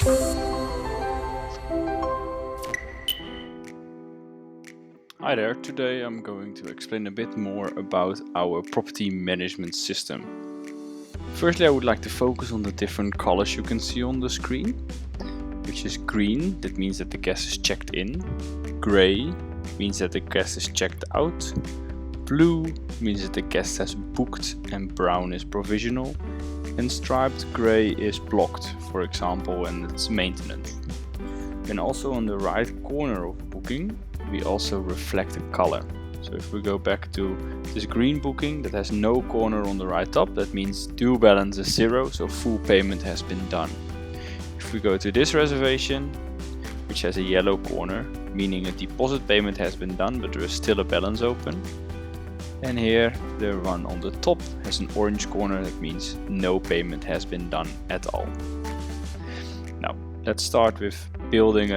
Hi there, today I'm going to explain a bit more about our property management system. Firstly, I would like to focus on the different colors you can see on the screen, which is green, that means that the guest is checked in, gray means that the guest is checked out, blue means that the guest has booked, and brown is provisional, and striped gray is blocked, for example, and it's maintenance. And also on the right corner of booking, we also reflect the color. So if we go back to this green booking that has no corner on the right top, that means due balance is 0, so full payment has been done. If we go to this reservation, which has a yellow corner, meaning a deposit payment has been done, but there is still a balance open. And here, the one on the top has an orange corner, that means no payment has been done at all. Now, let's start with building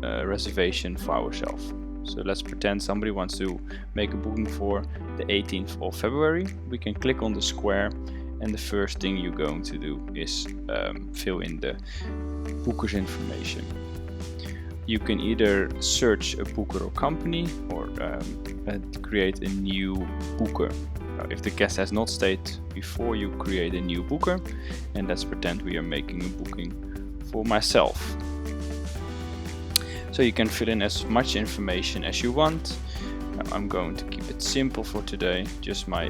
a reservation for ourselves. So let's pretend somebody wants to make a booking for the 18th of February. We can click on the square, and the first thing you're going to do is fill in the booker's information. You can either search a booker or company, or create a new booker. Now, if the guest has not stayed before, you create a new booker, and let's pretend we are making a booking for myself. So you can fill in as much information as you want. Now, I'm going to keep it simple for today, just my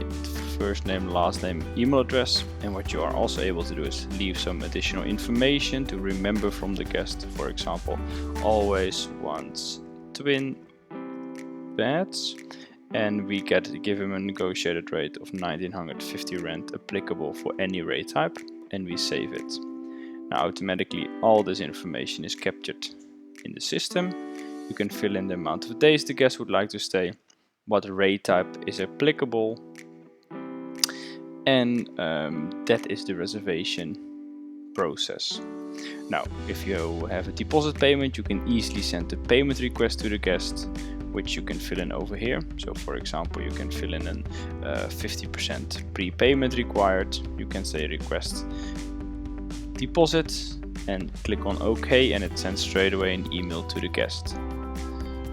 first name, last name, email address. And what you are also able to do is leave some additional information to remember from the guest. For example, always wants twin beds, and we give him a negotiated rate of 1950 rent applicable for any rate type, and we save it. Now automatically all this information is captured in the system. You can fill in the amount of days the guest would like to stay, what rate type is applicable, and that is the reservation process. Now, if you have a deposit payment, you can easily send a payment request to the guest, which you can fill in over here. So for example, you can fill in a 50% prepayment required. You can say request deposit and click on OK, and it sends straight away an email to the guest.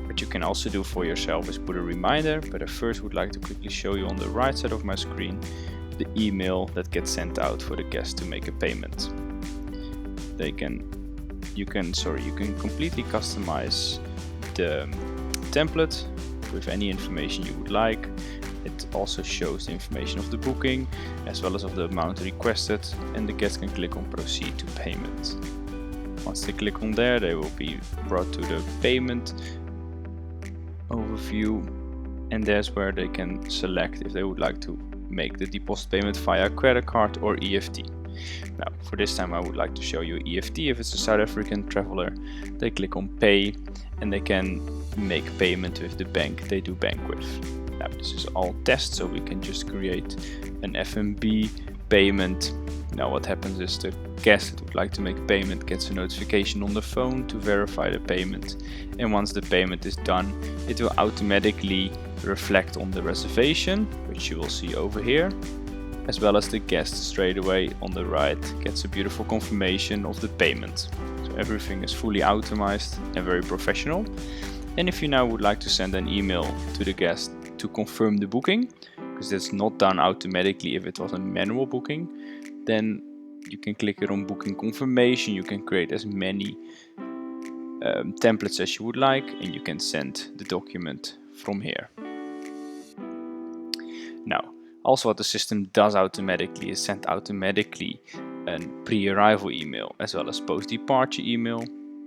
What you can also do for yourself is put a reminder, but I first would like to quickly show you on the right side of my screen the email that gets sent out for the guest to make a payment. You can completely customize the template with any information you would like. It also shows the information of the booking as well as of the amount requested, and the guest can click on proceed to payment. Once they click on there, they will be brought to the payment overview, and there's where they can select if they would like to make the deposit payment via credit card or EFT. Now for this time I would like to show you EFT. If it's a South African traveler, they click on pay and they can make payment with the bank they do bank with. Now this is all test, so we can just create an FNB payment. Now what happens is the guest that would like to make payment gets a notification on the phone to verify the payment, and once the payment is done, it will automatically reflect on the reservation, which you will see over here, as well as the guest straight away on the right gets a beautiful confirmation of the payment. So everything is fully automated and very professional. And if you now would like to send an email to the guest to confirm the booking, because that's not done automatically if it was a manual booking, then you can click it on booking confirmation. You can create as many templates as you would like, and you can send the document from here. Now, also what the system does automatically is send automatically a pre-arrival email as well as post-departure email.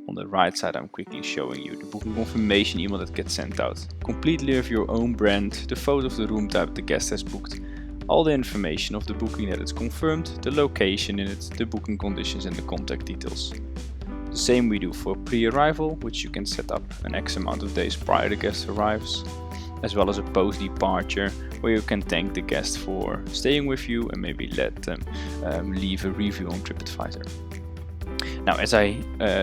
On the right side I'm quickly showing you the booking confirmation email that gets sent out. Completely of your own brand, the photo of the room type the guest has booked, all the information of the booking that it's confirmed, the location in it, the booking conditions and the contact details. The same we do for pre-arrival, which you can set up an X amount of days prior the guest arrives, as well as a post-departure where you can thank the guest for staying with you and maybe let them leave a review on TripAdvisor. Now, as I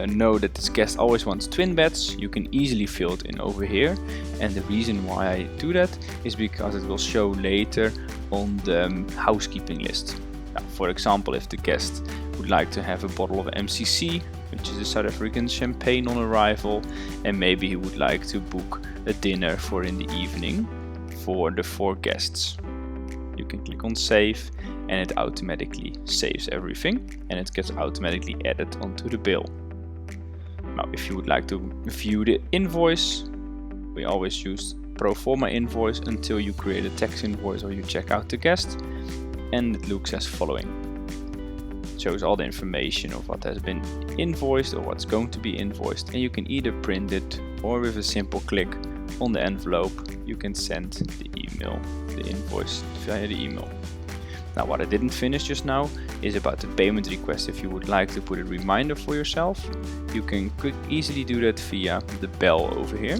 know that this guest always wants twin beds, you can easily fill it in over here. And the reason why I do that is because it will show later on the housekeeping list. Now, for example, if the guest would like to have a bottle of MCC, which is a South African champagne on arrival, and maybe he would like to book a dinner for in the evening for the 4 guests. You can click on save and it automatically saves everything and it gets automatically added onto the bill. Now if you would like to view the invoice, we always use pro forma invoice until you create a tax invoice or you check out the guest, and it looks as following. It shows all the information of what has been invoiced or what's going to be invoiced, and you can either print it or with a simple click on the envelope you can send the invoice via the email. Now what I didn't finish just now is about the payment request. If you would like to put a reminder for yourself, you can easily do that via the bell over here.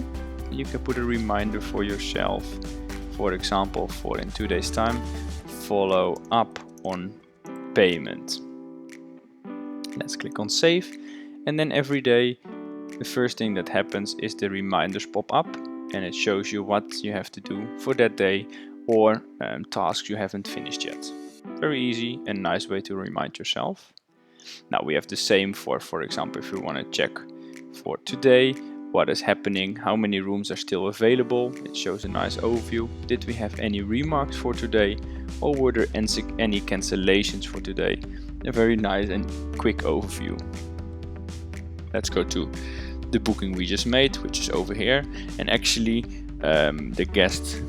You can put a reminder for yourself, for example, for in 2 days time, follow up on payment. Let's click on save, and then every day the first thing that happens is the reminders pop up and it shows you what you have to do for that day or tasks you haven't finished yet. Very easy and nice way to remind yourself. Now we have the same for example, if you want to check for today what is happening, how many rooms are still available. It shows a nice overview. Did we have any remarks for today, or were there any cancellations for today? A very nice and quick overview. Let's go to the booking we just made, which is over here, and actually the guests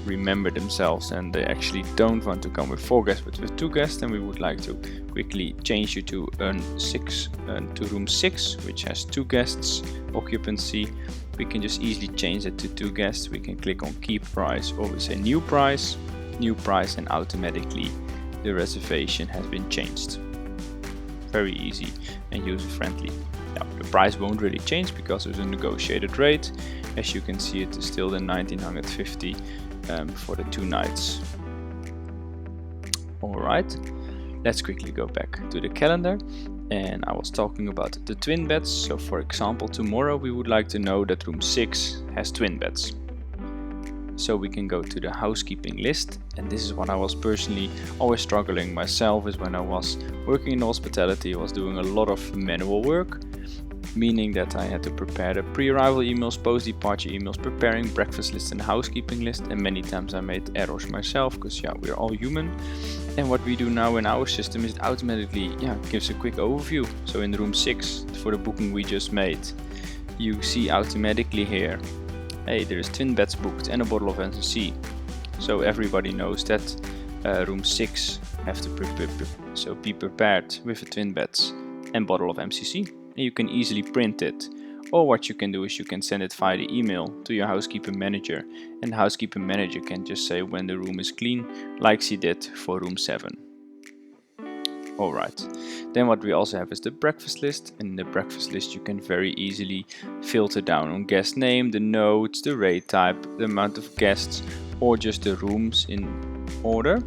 remember themselves and they actually don't want to come with 4 guests but with 2 guests, and we would like to quickly change you to room 6, which has 2 guests occupancy. We can just easily change it to 2 guests. We can click on keep price, or we say new price, and automatically the reservation has been changed. Very easy and user friendly. Now the price won't really change because there's a negotiated rate. As you can see, it is still the 1950 for the 2 nights. Alright, let's quickly go back to the calendar, and I was talking about the twin beds. So for example, tomorrow we would like to know that room 6 has twin beds. So we can go to the housekeeping list, and this is what I was personally always struggling myself, is when I was working in hospitality, I was doing a lot of manual work, meaning that I had to prepare the pre-arrival emails, post-departure emails, preparing breakfast lists and housekeeping list, and many times I made errors myself because we're all human. And what we do now in our system is it automatically gives a quick overview. So in room 6 for the booking we just made, you see automatically here, hey, there is twin beds booked and a bottle of MCC. So everybody knows that room 6 have to be prepared with a twin beds and bottle of MCC. And you can easily print it, or what you can do is you can send it via the email to your housekeeping manager, and the housekeeping manager can just say when the room is clean, like she did for room 7. Alright, then what we also have is the breakfast list, and in the breakfast list you can very easily filter down on guest name, the notes, the rate type, the amount of guests, or just the rooms in order.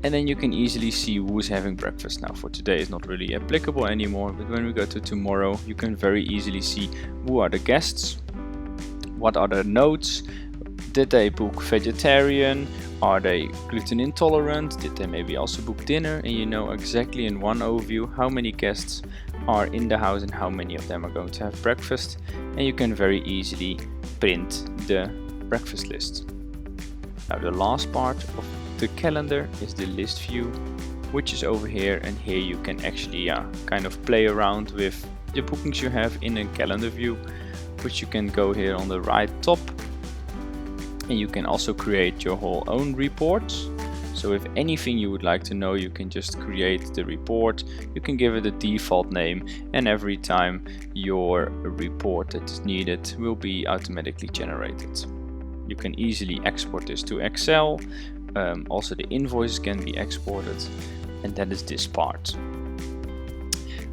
And then you can easily see who is having breakfast. Now for today is not really applicable anymore, but when we go to tomorrow, you can very easily see who are the guests, what are the notes, did they book vegetarian, are they gluten intolerant, did they maybe also book dinner, and you know exactly in one overview how many guests are in the house and how many of them are going to have breakfast, and you can very easily print the breakfast list. Now the last part of the calendar is the list view, which is over here, and here you can actually kind of play around with the bookings you have in a calendar view, which you can go here on the right top, and you can also create your whole own reports. So if anything you would like to know, you can just create the report, you can give it a default name, and every time your report that is needed will be automatically generated. You can easily export this to Excel. Also the invoices can be exported, and that is this part.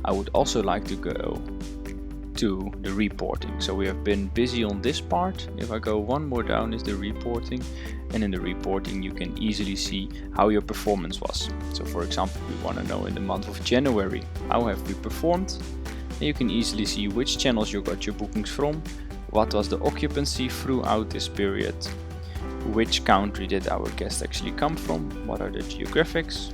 I would also like to go to the reporting. So we have been busy on this part. If I go one more down is the reporting, and in the reporting you can easily see how your performance was. So for example, we want to know in the month of January, how have we performed, and you can easily see which channels you got your bookings from, what was the occupancy throughout this period, which country did our guests actually come from, what are the geographics,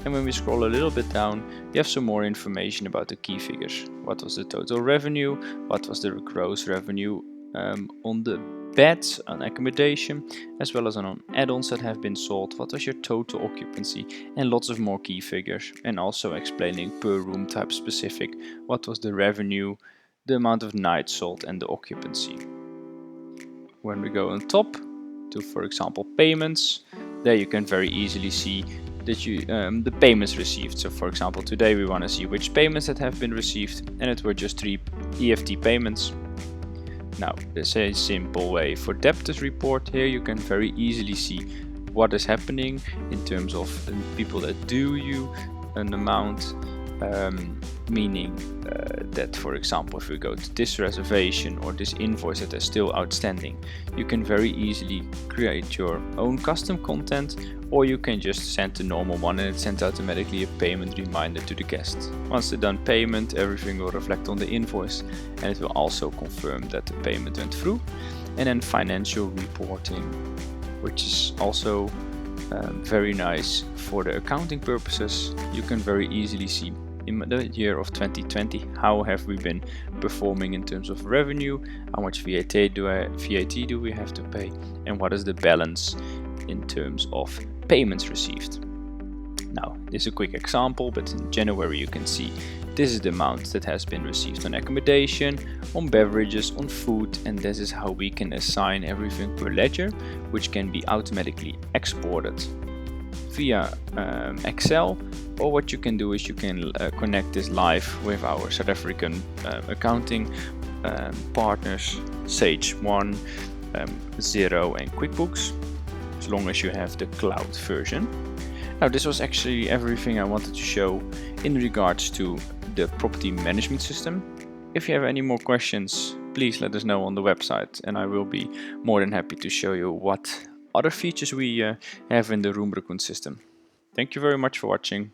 And when we scroll a little bit down, we have some more information about the key figures. What was the total revenue? What was the gross revenue on the beds, on accommodation, as well as on add-ons that have been sold? What was your total occupancy? And lots of more key figures. And also explaining per room type specific. What was the revenue, the amount of nights sold, and the occupancy. When we go on top to, for example, payments, there you can very easily see that the payments received. So for example, today we want to see which payments that have been received, and it were just 3 EFT payments. Now, there's a simple way for debtors report. Here you can very easily see what is happening in terms of people that do you an amount, meaning that, for example, if we go to this reservation or this invoice that is still outstanding, you can very easily create your own custom content, or you can just send the normal one and it sends automatically a payment reminder to the guest. Once they're done payment, everything will reflect on the invoice, and it will also confirm that the payment went through. And then financial reporting, which is also very nice for the accounting purposes. You can very easily see in the year of 2020 how have we been performing in terms of revenue, how much VAT do we have to pay, and what is the balance in terms of payments received. Now, this is a quick example, but in January you can see this is the amount that has been received on accommodation, on beverages, on food, and this is how we can assign everything per ledger, which can be automatically exported via Excel, or what you can do is you can connect this live with our South African accounting partners, Sage 1, Xero and QuickBooks, as long as you have the cloud version. Now, this was actually everything I wanted to show in regards to the property management system. If you have any more questions, please let us know on the website, and I will be more than happy to show you what other features we have in the RoomRaccoon system. Thank you very much for watching.